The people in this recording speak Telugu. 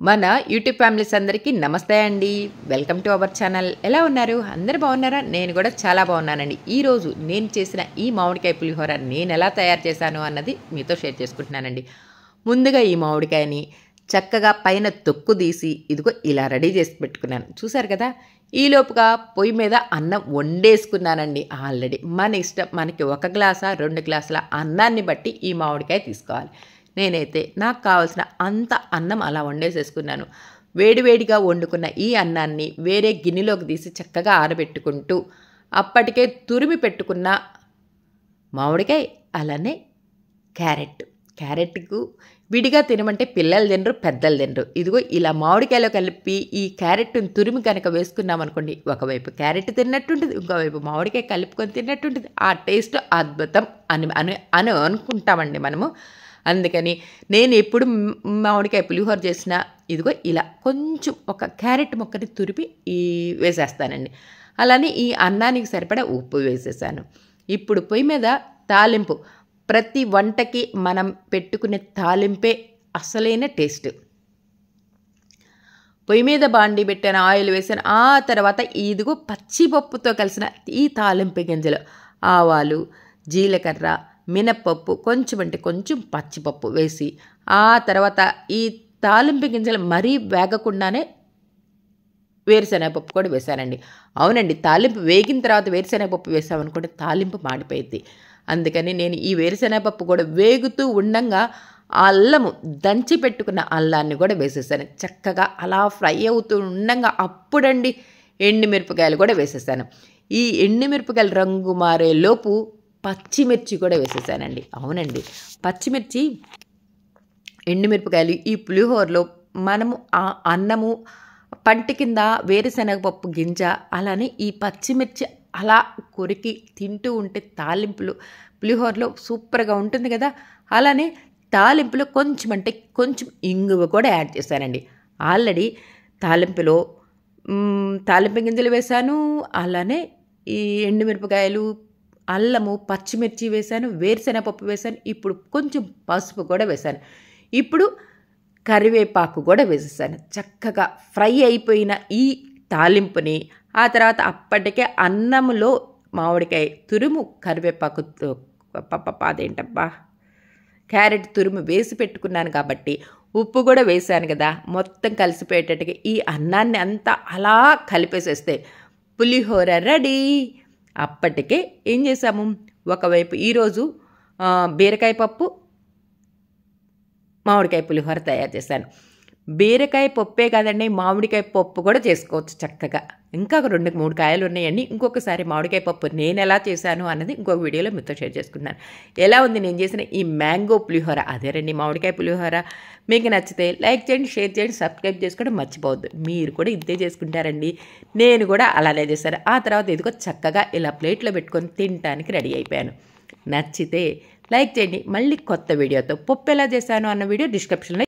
మన యూట్యూబ్ ఫ్యామిలీస్ అందరికీ నమస్తే అండి. Welcome to our channel. ఎలా ఉన్నారు? అందరూ బాగున్నారా? నేను కూడా చాలా బాగున్నానండి. ఈరోజు నేను చేసిన ఈ మామిడికాయ పులిహోర నేను ఎలా తయారు చేశాను అన్నది మీతో షేర్ చేసుకుంటున్నానండి. ముందుగా ఈ మామిడికాయని చక్కగా పైన తొక్కు తీసి ఇదిగో ఇలా రెడీ చేసి పెట్టుకున్నాను. చూసారు కదా, ఈలోపుగా పొయ్యి మీద అన్నం వండేసుకున్నానండి. ఆల్రెడీ మన ఇష్టం, మనకి 1 గ్లాసా 2 గ్లాసుల అన్నాన్ని బట్టి ఈ మామిడికాయ తీసుకోవాలి. నేనైతే నాకు కావాల్సిన అంత అన్నం అలా వండేసేసుకున్నాను. వేడివేడిగా వండుకున్న ఈ అన్నాన్ని వేరే గిన్నెలోకి తీసి చక్కగా ఆరబెట్టుకుంటూ అప్పటికే తురిమి పెట్టుకున్న మామిడికాయ, అలానే క్యారెట్కు విడిగా తినమంటే పిల్లలు తినరు, పెద్దలు తినరు. ఇదిగో ఇలా మామిడికాయలో కలిపి ఈ క్యారెట్ని తురిమి కనుక వేసుకున్నామనుకోండి, ఒకవైపు క్యారెట్ తిన్నట్టుంటుంది, ఇంకోవైపు మామిడికాయ కలుపుకొని తిన్నట్టుంటుంది. ఆ టేస్ట్ అద్భుతం అని అనుకుంటామండి మనము. అందుకని నేను ఎప్పుడు మామిడికాయ పులిహోర చేసినా ఇదిగో ఇలా కొంచెం ఒక క్యారెట్ ముక్కని తురిపి వేసేస్తానండి. అలానే ఈ అన్నానికి సరిపడా ఉప్పు వేసేసాను. ఇప్పుడు పొయ్యి మీద తాలింపు. ప్రతి వంటకి మనం పెట్టుకునే తాలింపే అసలైన టేస్ట్. పొయ్యి మీద బాండి పెట్టాను, ఆయిల్ వేసాను. ఆ తర్వాత ఇదిగో పచ్చిపప్పుతో కలిసిన ఈ తాలింపు గింజలు, ఆవాలు, జీలకర్ర, మినప్పప్పు, కొంచెం పచ్చిపప్పు వేసి ఆ తర్వాత ఈ తాలింపు గింజలు మరీ వేగకుండానే వేరుశనగపప్పు కూడా వేశానండి. అవునండి, తాలింపు వేగిన తర్వాత వేరుశనగపప్పు వేసామనుకోండి తాలింపు మాడిపోయింది. అందుకని నేను ఈ వేరుశనగపప్పు కూడా వేగుతూ ఉండంగా అల్లము, దంచి పెట్టుకున్న అల్లాన్ని కూడా వేసేసాను. చక్కగా అలా ఫ్రై అవుతూ ఉండంగా అప్పుడండి ఎండుమిరపకాయలు కూడా వేసేసాను. ఈ ఎండుమిరపకాయలు రంగు మారే లోపు పచ్చిమిర్చి కూడా వేసేసానండి. అవునండి, పచ్చిమిర్చి, ఎండుమిరపకాయలు ఈ పులిహోరలో మనము ఆ అన్నము, పంటి కింద వేరుశనగపప్పు గింజ, అలానే ఈ పచ్చిమిర్చి అలా కొరికి తింటూ ఉంటే తాలింపులు పులిహోరలో సూపర్గా ఉంటుంది కదా. అలానే తాలింపులో కొంచెం ఇంగువ కూడా యాడ్ చేశానండి. ఆల్రెడీ తాలింపులో తాలింపు గింజలు వేశాను, అలానే ఈ ఎండుమిరపకాయలు, అల్లము, పచ్చిమిర్చి వేశాను, వేరుశనగపప్పు వేశాను. ఇప్పుడు కొంచెం పసుపు కూడా వేశాను. ఇప్పుడు కరివేపాకు కూడా వేసేసాను. చక్కగా ఫ్రై అయిపోయిన ఈ తాలింపుని ఆ తర్వాత అప్పటికే అన్నంలో మామిడికాయ తురుము, కరివేపాకు, అదేంటబ్బా, క్యారెట్ తురుము వేసి పెట్టుకున్నాను కాబట్టి ఉప్పు కూడా వేసాను కదా. మొత్తం కలిసిపోయేటట్టుగా ఈ అన్నాన్ని అంతా అలా కలిపేసేస్తే పులిహోర రెడీ. అప్పటికే ఏం చేసాము, ఒకవైపు ఈరోజు బీరకాయ పప్పు, మామిడికాయ పులిహోర తయారు చేశాను. బీరకాయ పప్పే కాదండి, మామిడికాయ పప్పు కూడా చేసుకోవచ్చు చక్కగా. ఇంకా 2-3 కాయలు ఉన్నాయండి. ఇంకొకసారి మామిడికాయ పప్పు నేను ఎలా చేశాను అన్నది ఇంకొక వీడియోలో మీతో షేర్ చేసుకున్నాను. ఎలా ఉంది నేను చేసిన ఈ మ్యాంగో పులిహోర, అదే రండి మామిడికాయ పులిహోర. మీకు నచ్చితే లైక్ చేయండి, షేర్ చేయండి, సబ్స్క్రైబ్ చేసుకోవడం మర్చిపోవద్దు. మీరు కూడా ఇంతే చేసుకుంటారండి. నేను కూడా అలానే చేశాను. ఆ తర్వాత ఇదిగో చక్కగా ఇలా ప్లేట్లో పెట్టుకొని తినడానికి రెడీ అయిపోయాను. నచ్చితే లైక్ చేయండి. మళ్ళీ కొత్త వీడియోతో పప్పు ఎలా చేశాను అన్న వీడియో డిస్క్రిప్షన్లో